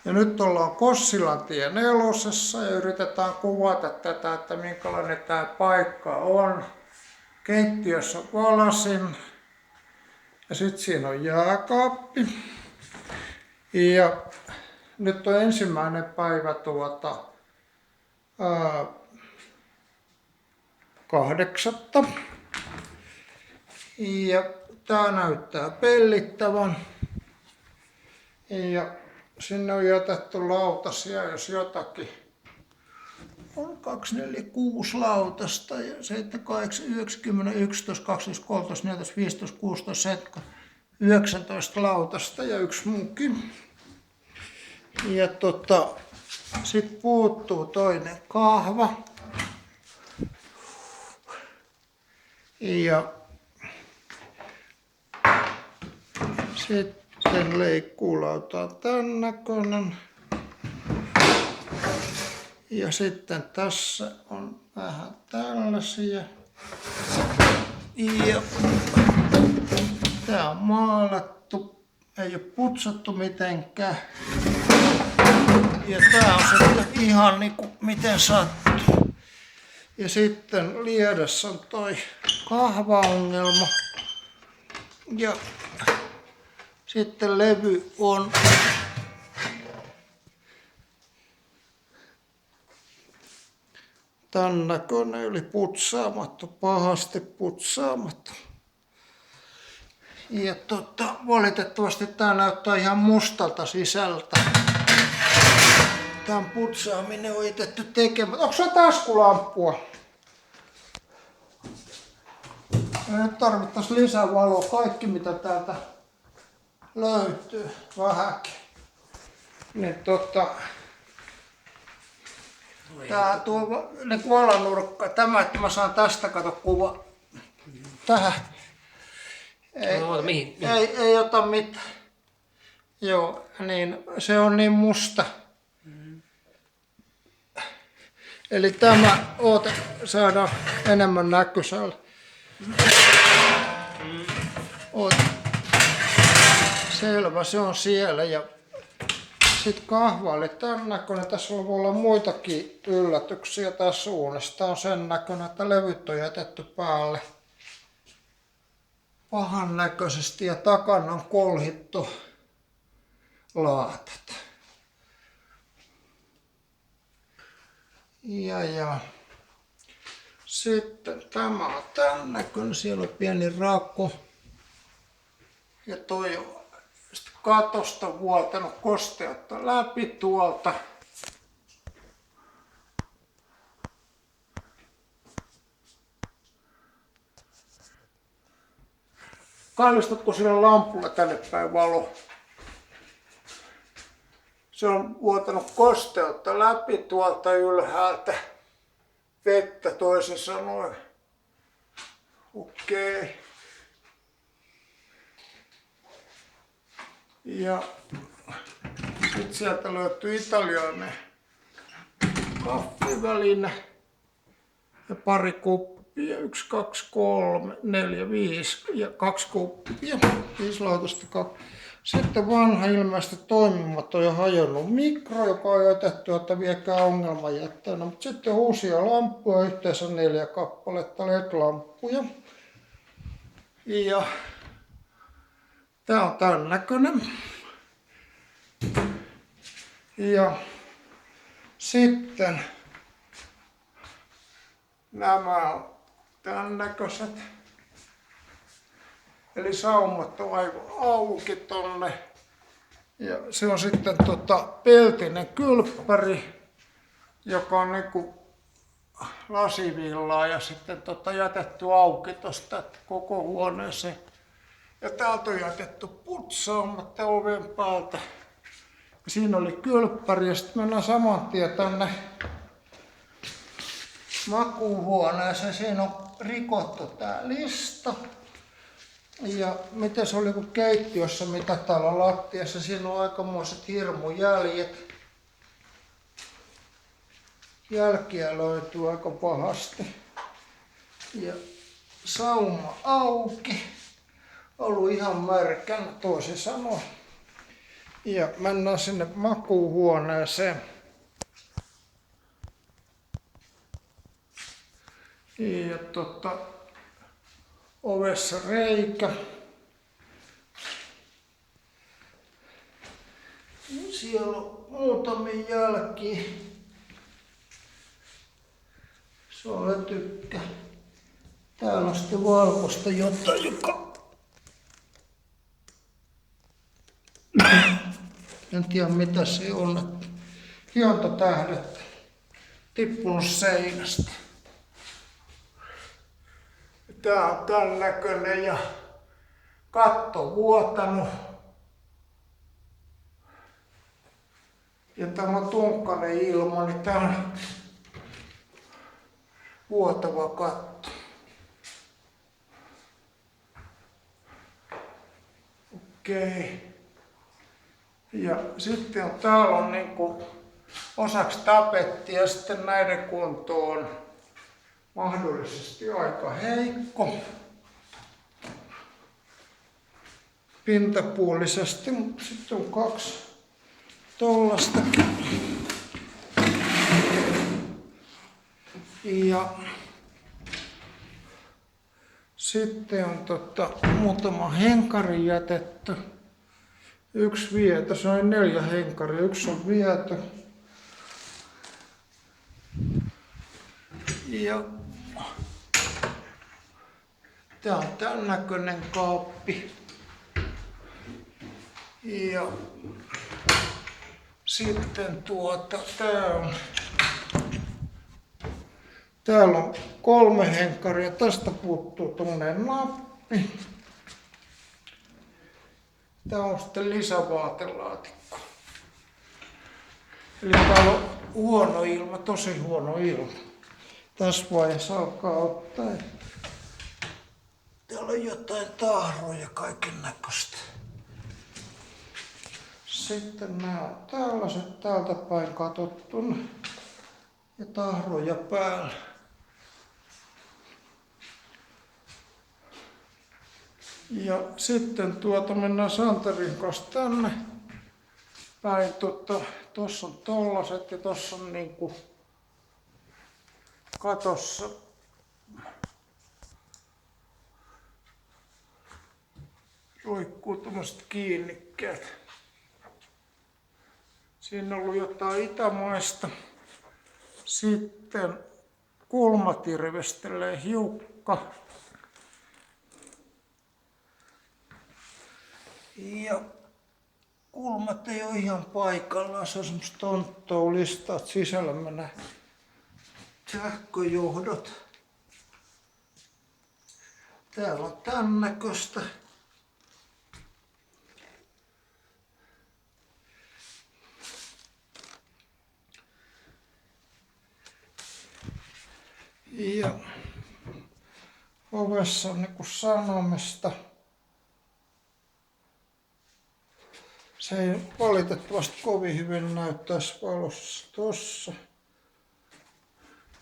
Ja nyt ollaan Kossilantie 4 ja yritetään kuvata tätä, että minkälainen tämä paikka on. Keittiössä on valasin ja sitten siinä on jääkaappi. Ja nyt on ensimmäinen päivä 8. Ja tää näyttää pellittävän. Ja sinne on jätetty lautasia, jos jotakin. On 2, 4, 6 lautasta ja 7, 8, 9, 10, 11, 12, 13, 14, 15, 16, 17, 19 lautasta ja 1 muukin. Ja sit puuttuu toinen kahva. Ja sitten leikkuulauta on tän näköinen. Ja sitten tässä on vähän tällaisia. Ja tää on maalattu, ei oo putsattu mitenkään. Ja tää on sitten ihan niinku miten sattuu. Ja sitten liedessä on toi kahvaongelma. Ja sitten levy on tän näköinen, eli putsaamatta, pahasti putsaamatta. Ja valitettavasti tää näyttää ihan mustalta sisältä. Tän putsaaminen on jätetty tekemään. Onko sulla taskulamppua? Nyt tarvittais lisää valoa. Kaikki mitä täältä löytyy vähänkin. Niin tää tuo niinku alanurkka. Tämä, että mä saan tästä kato kuva. Tähän. Ei ota mitään. Joo, niin se on niin musta. Eli tämä saadaan enemmän näkysällä. Selvä, se on siellä. Ja sitten kahva oli tän näköinen. Tässä voi olla muitakin yllätyksiä tässä uunissa. Tää on sen näköinen, että levyt on jätetty päälle pahan näköisesti ja takana on kolhittu laatat. Ja sitten tämä on tän näköinen, siellä on pieni rako. Ja toi on katosta vuotanut kosteutta läpi tuolta. Kallistatko sille lampulla tänne päin valo? Se on vuotanut kosteutta läpi tuolta ylhäältä. Vettä toisin sanoen. Okei. Ja sitten sieltä löytyy italialainen kahviväline ja pari kuppia. 1, 2, 3, 4, 5 ja 2 kuppia. 5 lautasta. Sitten vanha ilmeisesti toimimaton ja hajonnut mikro, joka on jätetty, että viekää ongelmajätteenä. Mutta sitten uusia lamppuja, yhteensä 4 kappaletta LED-lamppuja. Ja tää on tän näköinen. Ja sitten nämä on tän näköiset. Eli saumat on aivan auki tonne. Ja se on sitten peltinen kylppäri, joka on niinku lasivillaa ja sitten jätetty auki tosta koko huoneeseen. Ja täältä on jätetty putsaamatta oven päältä. Siinä oli kylppäri ja sitten mennään saman tien tänne makuuhuoneeseen. Siinä on rikottu tää lista. Ja miten se oli kuin keittiössä, mitä täällä lattiassa. Siinä on aikamoiset hirmujäljet. Jälkiä löytyy aika pahasti. Ja sauma auki. Ollut ihan märkänä toisin sanoen. Ja mennään sinne makuuhuoneeseen. Ja ovessa reikä. Siellä on muutamia jälkiä. Se tykkää. Täällä on sitten valkoista jotain, joka... En tiedä mitä se on. Hiontotähdet tippunut seinästä. Tää on tän näköinen ja katto vuotanut. Ja täällä on tunkkainen ilma, niin tää on vuotava katto. Okei. Ja sitten täällä on niinku osaksi tapetti ja sitten näiden kunto on mahdollisesti aika heikko. Pintapuolisesti, mutta sitten on kaksi tollastakin. Ja sitten on muutama henkari jätetty. Yksi viety, se on 4 henkaria, yksi on viety. Ja tää on tän näköinen kaappi. Ja sitten täällä on 3 henkaria, tästä puuttuu tommonen nappi. Tää on sitten lisävaatelaatikko. Eli täällä on huono ilma, tosi huono ilma. Tässä vaiheessa alkaa ottaa. Täällä on jotain tahroja kaiken näköistä. Sitten nämä on tällaiset täältä päin katsottuna. Ja tahroja päällä. Ja sitten mennään Santerin kanssa tänne päin. Tossa on tollaset ja tossa on niinku katossa roikkuu tommoset kiinnikkeet. Siinä on ollut jotain itämaista. Sitten kulmat irvestelee hiukka. Ja kulmat ei ole ihan paikallaan. Se on semmoista tonttoa listaa, että sisällä menee sähköjohdot. Täällä on tän näköistä. Ja ovessa on niinku sanomista. Se ei valitettavasti kovin hyvin näyttäisi valossa tossa.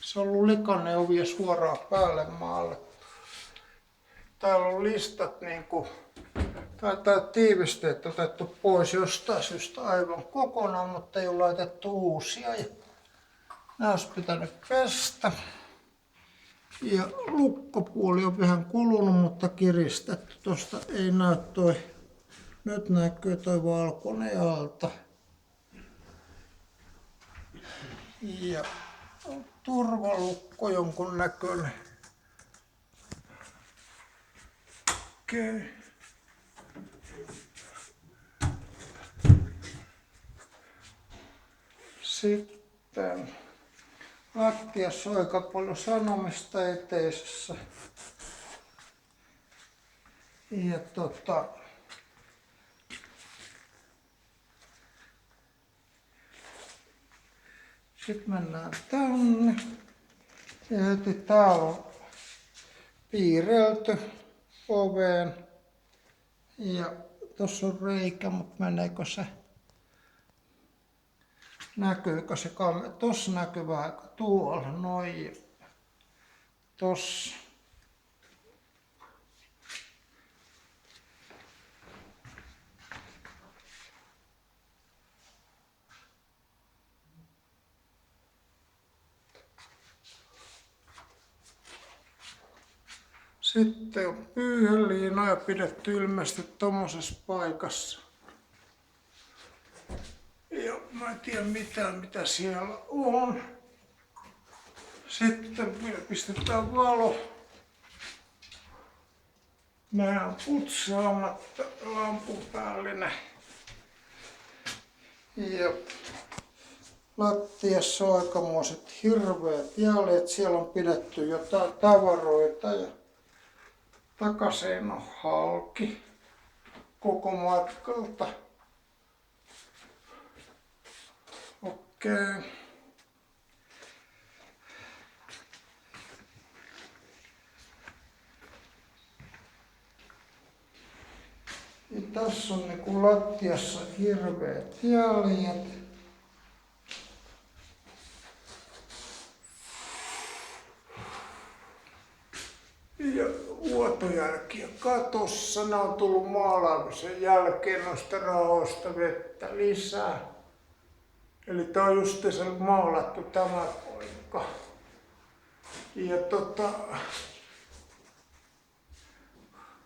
Se on ollut likainen ovi ja suoraan päälle maalle. Täällä on listat niinku, tai tiivisteet otettu pois jostain syystä aivan kokonaan, mutta ei ole laitettu uusia. Ja nämä olisi pitänyt pestä. Ja lukkopuoli on vähän kulunut, mutta kiristetty. Tosta ei näy toi. Nyt näkyy toi valkoinen alta. Ja turvalukko jonkun näköinen. Okei. Sitten lattiassa on aika paljon sanomista eteisessä. Ja sitten mennään tänne. Ja heti täällä on piirrelty oveen. Ja tossa on reikä, mutta meneekö se? Näkyykö se kamera? Tossa näkyy vähän tuolla, noin. Tossa. Sitten on pyyheliinoja pidetty ilmeisesti tommosessa paikassa. Ja mä en tiedä mitä siellä on. Sitten pistetään valo. Nää on putsaamatta lampun päällinen. Ja lattiassa on aikamoiset hirveät jäljet. Siellä on pidetty jotain tavaroita ja takaisin on halki koko matkalta. Okei. Ja tässä on niinku lattiassa hirveät jäljet. Ja vuotojälkiä katossa. Ne on tullut maalaamisen jälkeen noista raoista vettä lisää. Eli tää on justiinsa maalattu tämä paikka. Ja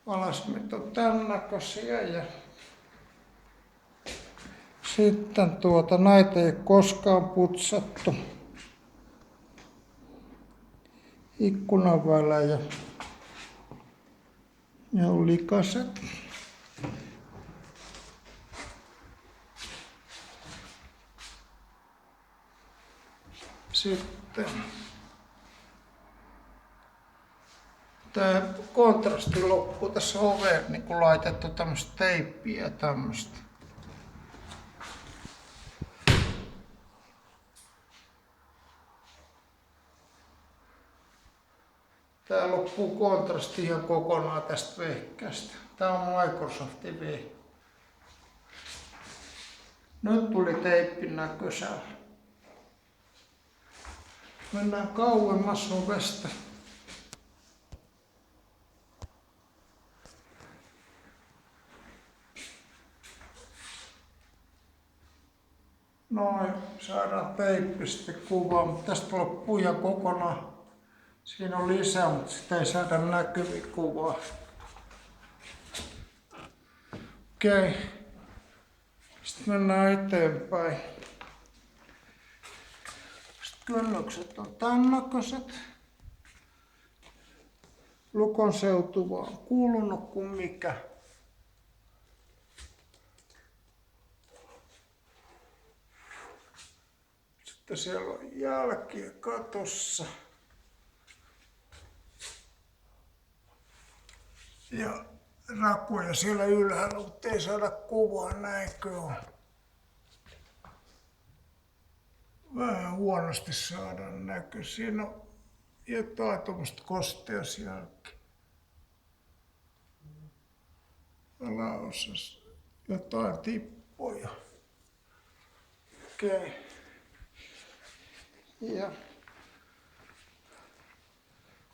alasmet on tän näköisiä ja sitten näitä ei koskaan putsattu. Ikkunavälejä. Ne on likaset. Sitten tää kontrasti loppuu tässä oveen, niin kun laitettu tämmöstä teippiä ja tämmöstä. Tää loppuu kontrasti ihan kokonaan tästä vehkäästä. Tää on Microsoftin vehke. Nyt tuli teippin näköisellä. Mennään kauemmas ovesta. Noin, saadaan teippi sitten kuvaan, mutta tästä loppuu ihan kokonaan. Siinä on lisää, mutta sitä ei saada näkyviä kuvaa. Okei. Sitten mennään eteenpäin. Sitten kynnykset on tämän näköiset. Lukon seutuva on kuulunut kuin mikä. Sitten siellä on jälkiä katossa. Ja rakoja siellä ylhäällä, mutta ei saada kuvaa, näinkö on. Vähän huonosti saadaan näkö. Siinä on jotain tuommoista kosteusjälkeä. Alaosassa jotain tippoja. Okei. Ja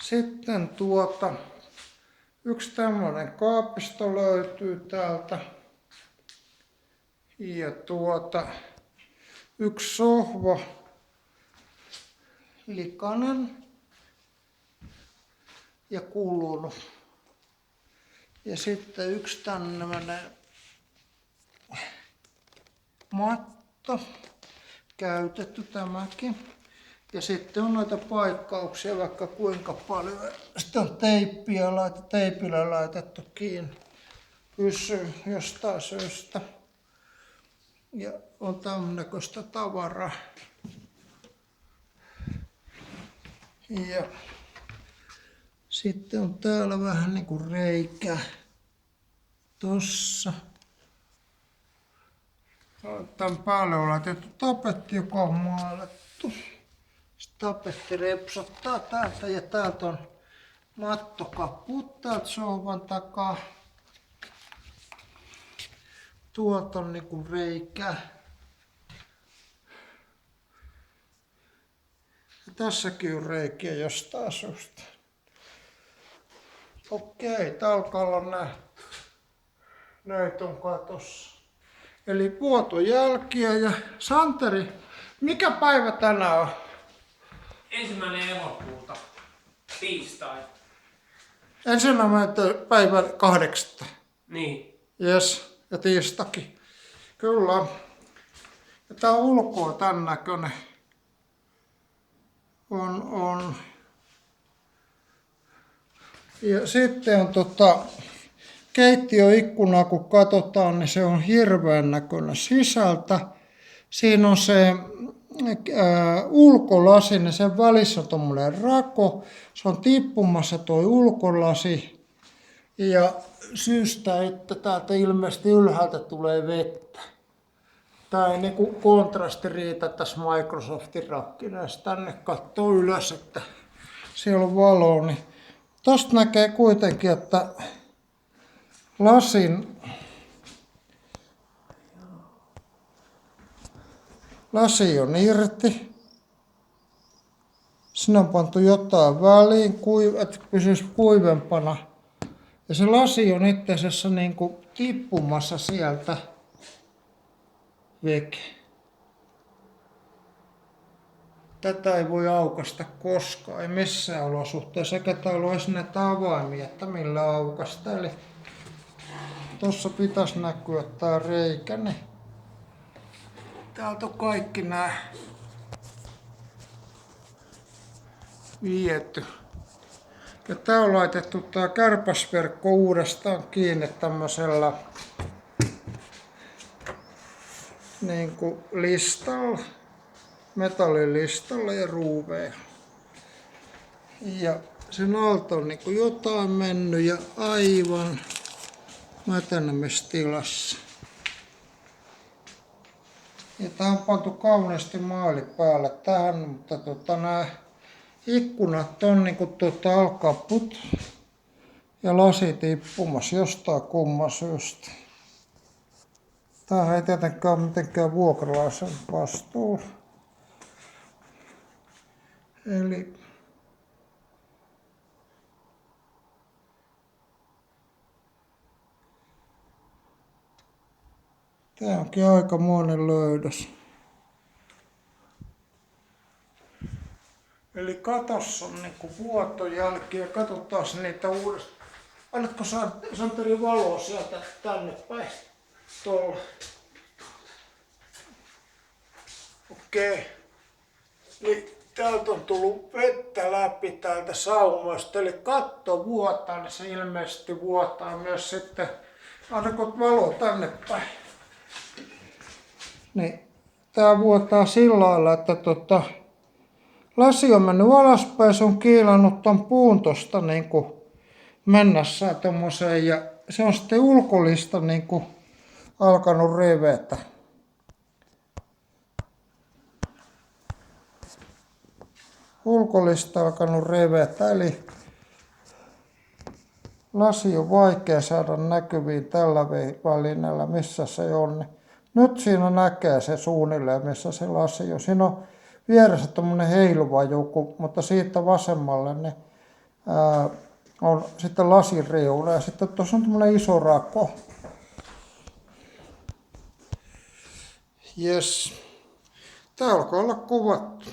sitten yksi tämmönen kaapisto löytyy täältä. Ja yksi sohva, likainen ja kulunut. Ja sitten yksi tämmönen matto, käytetty tämäkin. Ja sitten on noita paikkauksia vaikka kuinka paljon. Sitten on teipillä laitettu kiinni. Pysyy jostain syystä. Ja on tämmöistä tavaraa. Ja sitten on täällä vähän niinku reikä. Tossa. Tän päälle on laitettu tapetti, joka on maalattu. Tapetti repsottaa täältä ja täältä on mattokaput täältä sohvan takaa. Tuolta on niinku reikä. Ja tässäkin on reikiä jostain syystä. Okei, tää alkaa olla näitä on katossa. Eli vuotojälkiä ja Santeri, mikä päivä tänään on? 1. elokuuta, tiistai. Ensimmäinen päivä 8. Niin. Jes, ja tiistakin. Kyllä. Ja tää ulko on tän näköinen. On. Ja sitten on keittiöikkunaa kun katsotaan, niin se on hirveän näköinen sisältä. Siinä on se ulkolasi, niin sen välissä on tommonen rako. Se on tippumassa toi ulkolasi. Ja syystä, että täältä ilmeisesti ylhäältä tulee vettä. Tää ei niinku kontrasti riitä tässä Microsoftin rakkinassa. Tänne katsoo ylös, että siellä on valoa. Niin tosta näkee kuitenkin, että lasi on irti. Sinne on pantu jotain väliin, että pysyisi kuivempana. Ja se lasi on itse asiassa niinku tippumassa sieltä veke. Tätä ei voi aukaista koskaan, ei missään olosuhteessa, eikä täällä ole edes näitä avaimia, että millä aukaista. Eli tossa pitäisi näkyä tää reikä, niin täältä on kaikki nää viety. Ja tää on laitettu tää kärpäsverkko uudestaan kiinni tämmöisellä niinku listalla, metallilistalla ja ruuveilla. Ja sen alta on niinku jotain mennyt ja aivan mätänemistilassa. Ja tää on pantu kauniisti maali päälle tähän, mutta nämä ikkunat on niinku alkaput ja lasi tippumassa jostain kumman syystä. Tämähän ei tietenkään ole mitenkään vuokralaisen vastuulla. Eli tää onkin aikamoinen löydös. Eli katossa on niinku vuotojälkiä. Katsotaan niitä uudestaan. Annatko Santeri valoa sieltä tänne päin? Tuolla. Okei. Eli täältä on tullut vettä läpi täältä saumasta. Eli katto vuotaa, niin se ilmeisesti vuotaa myös sitten. Annatko valoa tänne päin? Niin, tää vuotaa sillä lailla, että lasi on mennyt alaspäin, se on kiilannut ton puun tosta niinku mennässään tommoseen ja se on sitten ulkolista niinku alkanut revetä. Ulkolista alkanut revetä, eli lasi on vaikea saada näkyviin tällä välineellä, missä se on. Nyt siinä näkee se suunnilleen, missä se lasi on. Siinä on vieressä tommonen heiluva joku, mutta siitä vasemmalle niin, on sitten lasin reuna ja sitten tuossa on tommonen iso rako. Jes. Tää alkaa olla kuvattu.